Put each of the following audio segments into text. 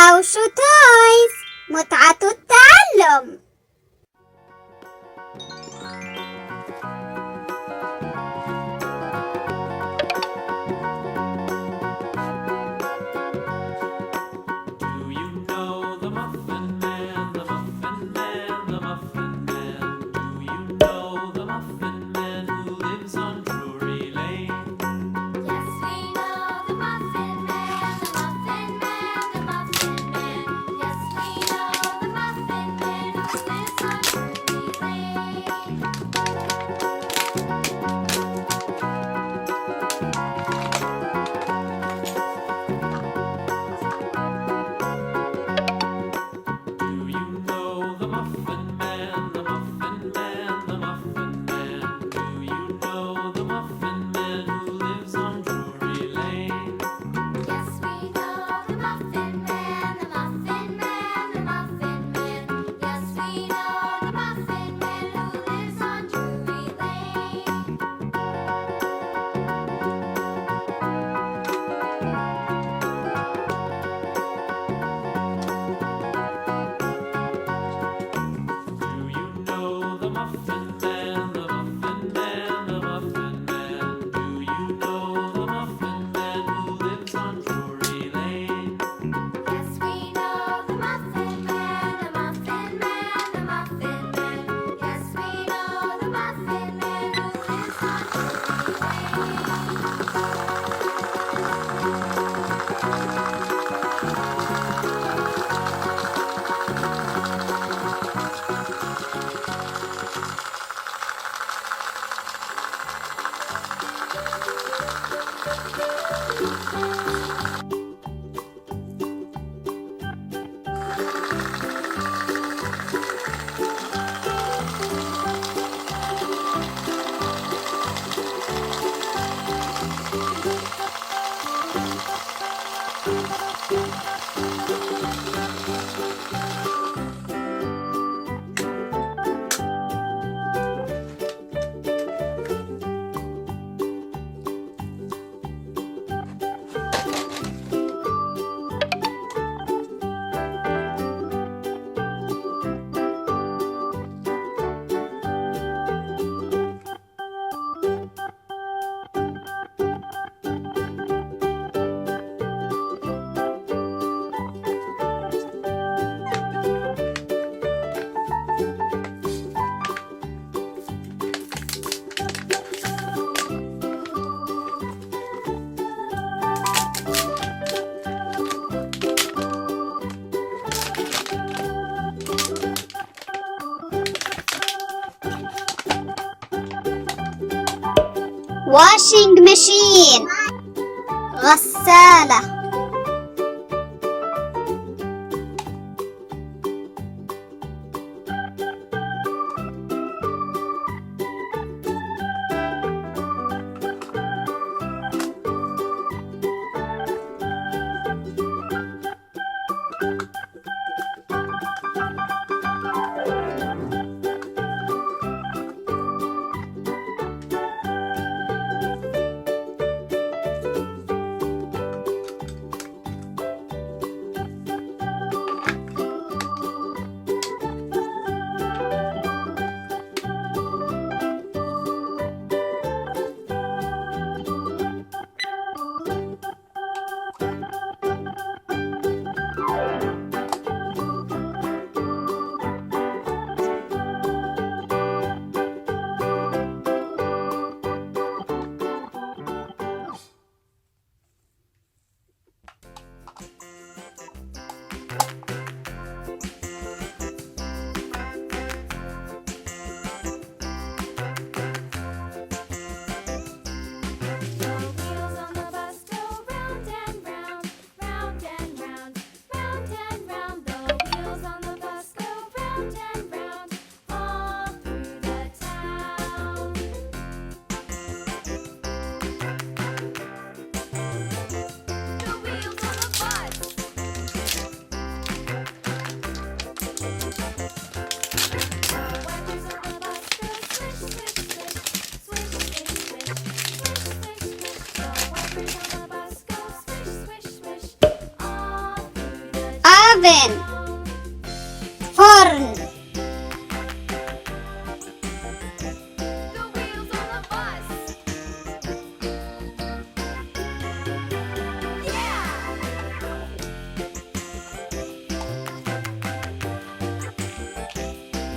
واو شو تويز، متعة التعلم. Do you know the Muffin Man, the Muffin Man, the Muffin Man? Do you know the Muffin Man who lives on Drury Lane? Yes, we know the Muffin Man, the Muffin Man, the Muffin Man. Yes, we know the Muffin Man who lives on Drury Lane. Do you know the Muffin Man, the Muffin Man, the Muffin Man? Do you know the Muffin Man who lives on Drury Lane? Yes, we know the Muffin Man, the Muffin Man, the Muffin Man. Yes, we know the Muffin Man who lives on Drury Lane. Do you know the Muffin Man, the Muffin Man, the Muffin Man? Do you know the Muffin Man who lives on Drury Lane? Yes, we know the Muffin Man, the Muffin Man, the Muffin Man. Yes, we know the Muffin Man who lives on Drury Lane. washing machine، غسالة. oven. فرن. The wheels on the bus. Yeah.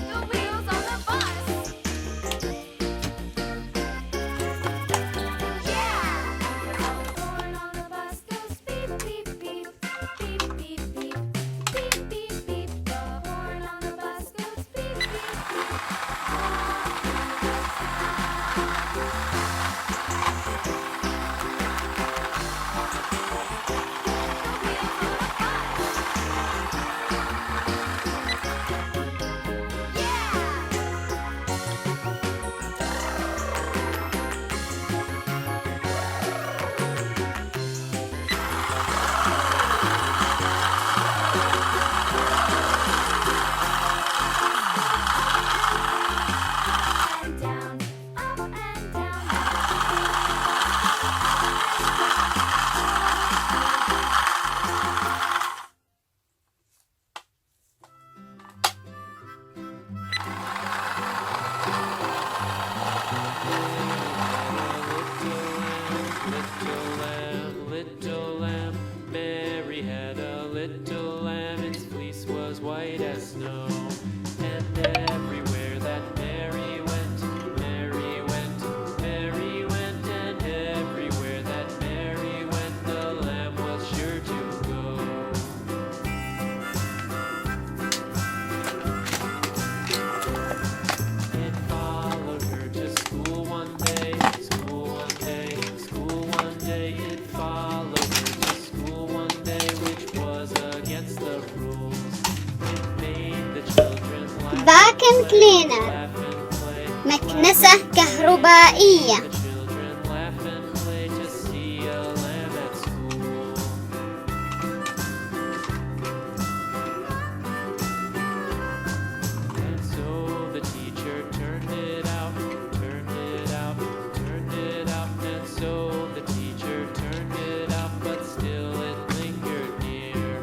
The wheels on the bus. Yeah. The horn on the bus goes beep beep beep beep beep beep beep beep beep. The horn on the bus goes beep beep beep. And down, up and down. Little lamb, Mary had a little lamb. Its fleece was white as snow. And everywhere that Mary went, Mary went, Mary went. And everywhere that Mary went, the lamb was sure to go. It followed her to school one day, school one day, school one day. It followed her to school one day, which was against the rules. It made the children laugh, Vacuum cleaner. laugh and play. مكنسة كهربائية. The children laugh and play to see a lamb at school. And so the teacher turned it out, turned it out, turned it out. And so the teacher turned it out, but still it lingered near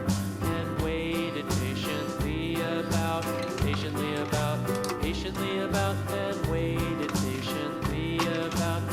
and waited patiently about, patiently about, patiently about, and waited patiently about.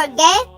forget